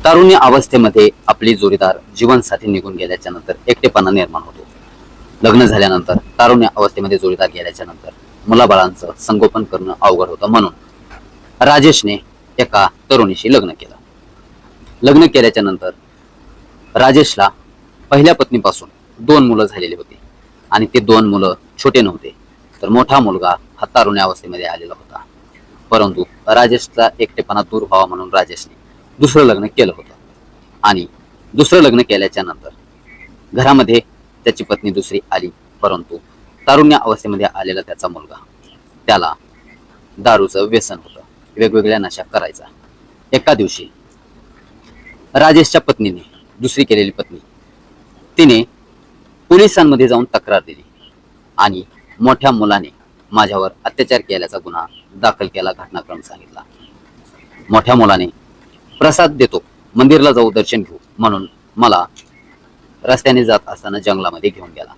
तारुण्य अवस्थेमध्ये आपली जोडीदार जीवनसाथी निघून गेल्याच्या नंतर एकटेपणा निर्माण होतो. लग्न झाल्यानंतर तारुण्य अवस्थेमध्ये जोडीदार गेल्याच्या नंतर मुलाबाळांचं संगोपन करणं अवघड होतं. म्हणून राजेशने एका तरुणीशी लग्न केलं. लग्न केल्याच्या नंतर राजेशला पहिल्या पत्नीपासून 2 मुलं झालेली होती आणि ते 2 मुलं छोटे नव्हते, तर मोठा मुलगा हा तारुण्य अवस्थेमध्ये आलेला होता. परंतु राजेशचा एकटेपणा दूर व्हावा म्हणून राजेशने दुसरं लग्न केलं होतं आणि दुसरं लग्न केल्याच्या नंतर घरामध्ये त्याची पत्नी दुसरी आली. परंतु तारुण्य अवस्थेमध्ये आलेला त्याचा मुलगा, त्याला दारूचं व्यसन होतं, वेगवेगळ्या नशा करायचा. एका दिवशी राजेशच्या पत्नीने, दुसरी केलेली पत्नी, तिने पोलिसांमध्ये जाऊन तक्रार दिली आणि मोठ्या मुलाने माझ्यावर अत्याचार केल्याचा गुन्हा दाखल केला, घटनाक्रम सांगितला. मोठ्या मुलाने प्रसाद देतो, मंदिरला जाऊ, दर्शन घेऊ म्हणून मला रस्त्याने जात असताना जंगलामध्ये घेऊन गेला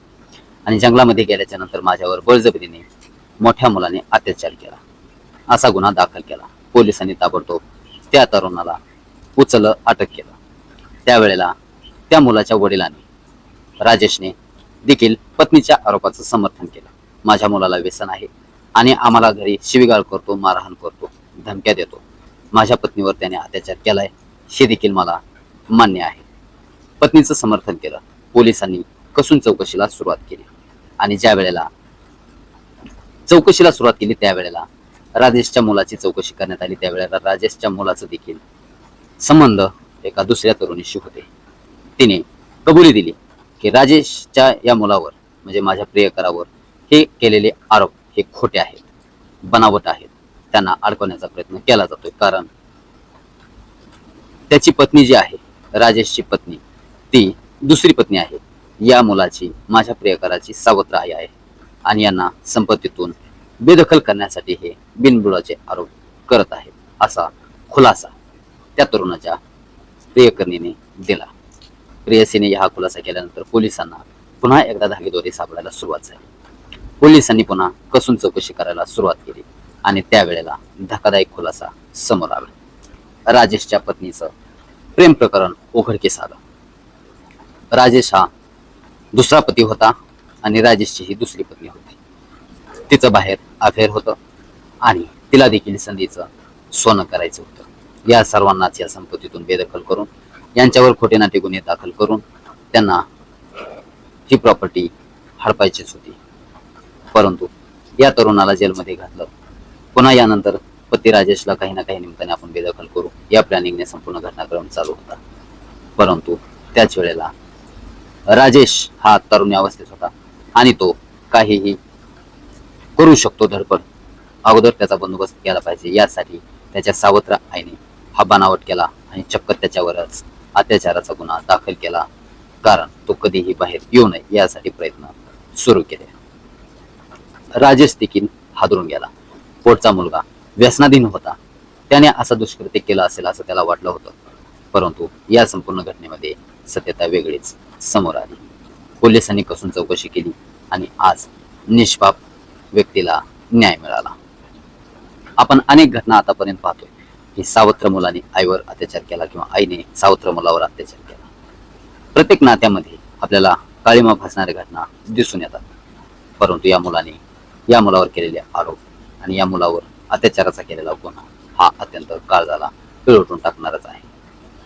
आणि जंगलामध्ये गेल्याच्या नंतर माझ्यावर बळजबरीने मोठ्या मुलाने अत्याचार केला, असा गुन्हा दाखल केला. पोलिसांनी ताबडतोब त्या तरुणाला उचललं, अटक केलं. त्यावेळेला त्या मुलाच्या वडिलांनी, राजेशने देखील पत्नीच्या आरोपाचं समर्थन केलं. माझ्या मुलाला व्यसन आहे आणि आम्हाला घरी शिवीगाळ करतो, मारहाण करतो, धमक्या देतो. माझ्या पत्नीवर त्याने अत्याचार केलाय, हे देखील मला मान्य आहे. पत्नीचं समर्थन केलं. पोलिसांनी कसून चौकशीला सुरुवात केली आणि ज्या वेळेला चौकशीला सुरुवात केली त्यावेळेला राजेशच्या मुलाची चौकशी करण्यात आली. त्यावेळेला राजेशच्या मुलाचं देखील संबंध एका दुसऱ्या तरुणीशी होते. तिने कबुली दिली की राजेशच्या या मुलावर, म्हणजे माझ्या प्रियकरावर हे केलेले आरोप हे खोटे आहेत, बनावट आहेत. त्यांना अडकवण्याचा प्रयत्न केला जातोय, कारण त्याची पत्नी जी आहे, राजेशची पत्नी, ती दुसरी पत्नी आहे. या मुलाची, माझ्या प्रियकराची सावत्र आई आहे आणि यांना संपत्तीतून बेदखल करण्यासाठी हे बिनबुडाचे आरोप करत आहेत, असा खुलासा त्या तरुणाच्या प्रियकर्णीने दिला. प्रेयसीने हा खुलासा केल्यानंतर पोलिसांना पुन्हा एकदा धागेदोरे सापडायला सुरुवात झाली. पोलिसांनी पुन्हा कसून चौकशी करायला सुरुवात केली आणि त्यावेळेला धक्कादायक खुलासा समोर आला. राजेशच्या पत्नीचं प्रेम प्रकरण उघडकीस आलं. राजेश हा दुसरा पती होता आणि राजेशची ही दुसरी पत्नी होती. तिचं बाहेर अफेअर होतं आणि तिला देखील संधीचं सोनं करायचं होतं. या सर्वांनाच या संपत्तीतून बेदखल करून, यांच्यावर खोटे नाटे गुन्हे दाखल करून त्यांना ही प्रॉपर्टी हडपायचीच होती. परंतु या तरुणाला जेलमध्ये घातलं. पुन्हा यानंतर पती राजेशला काही ना काही निमित्ताने आपण बेदखल करू, या प्लॅनिंगने संपूर्ण घटनाक्रम चालू होता. परंतु त्याच वेळेला राजेश हा तरुण अवस्थेत होता आणि तो काहीही करू शकतो धडपड. अगोदर त्याचा बंदोबस्त केला पाहिजे, यासाठी त्याच्या सावत्र आईने हा बनावट केला आणि चक्क त्याच्यावरच अत्याचाराचा गुन्हा दाखल केला, कारण तो कधीही बाहेर येऊ नये यासाठी प्रयत्न सुरू केले. राजेश देखील हादरून गेला. पोटचा मुलगा व्यसनाधीन होता, त्याने असं दुष्कृत्य केलं असेल असं त्याला वाटलं होतं. परंतु या संपूर्ण घटनेमध्ये सत्यता वेगळीच समोर आली. पोलिसांनी कसून चौकशी केली आणि आज निष्पाप व्यक्तीला न्याय मिळाला. आपण अनेक घटना आतापर्यंत पाहतोय की सावत्र मुलाने आईवर अत्याचार केला किंवा आईने सावत्र मुलावर अत्याचार केला. प्रत्येक नात्यामध्ये आपल्याला काळीमा भासणाऱ्या घटना दिसून येतात. परंतु या मुलाने या मुलावर केलेले आरोप आणि या मुलावर अत्याचाराचा केलेला गुन्हा हा अत्यंत काळजाला पिळवटून टाकणारच आहे.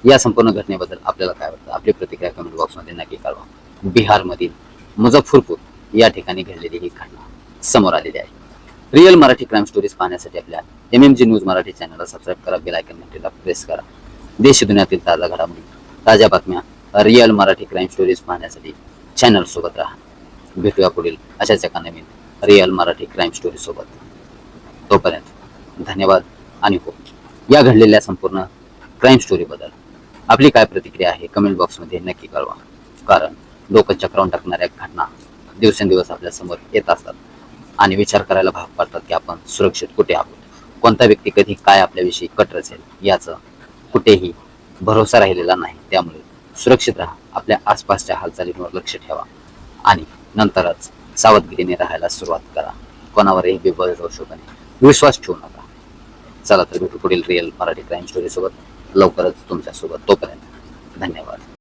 या संपूर्ण घटनेबद्दल आपल्याला काय वाटतं? आपली प्रतिक्रिया कमेंट बॉक्समध्ये नक्की कळवा. बिहारमधील मुझफ्फरपूर या ठिकाणी घडलेली ही घटना समोर आलेली आहे. रिअल मराठी क्राईम स्टोरीज पाहण्यासाठी आपल्या MMG न्यूज मराठी चॅनलला सबस्क्राईब करा, बेल आयकॉन घंटीला प्रेस करा. देश दुनियातील ताजा घडामोडी, ताज्या बातम्या, रिअल मराठी क्राईम स्टोरीज पाहण्यासाठी चॅनल सोबत राहा. भेटूया पुढील अशाच एका नवीन रिअल मराठी क्राईम स्टोरी सोबत. तोपर्यंत धन्यवाद आणि हो, या घडलेल्या संपूर्ण क्राईम स्टोरीबद्दल आपली काय प्रतिक्रिया आहे कमेंट बॉक्समध्ये नक्की कळवा. कारण डोकं चक्रावून टाकणाऱ्या घटना दिवसेंदिवस आपल्या समोर येत असतात आणि विचार करायला भाग पडतात की आपण सुरक्षित कुठे आहोत, कोणता व्यक्ती कधी काय आपल्याविषयी कट रचेल याचं कुठेही भरोसा राहिलेला नाही. त्यामुळे सुरक्षित राहा, आपल्या आसपासच्या हालचालींवर लक्ष ठेवा आणि नंतरच सावधगिरीने राहायला सुरुवात करा. कोणावरही बेभरोसपणे विश्वास ठेवू नका. चला तर भेटू पुढील रिअल मराठी क्राईम स्टोरी सोबत. लवकरच तुमच्यासोबत. तोपर्यंत धन्यवाद.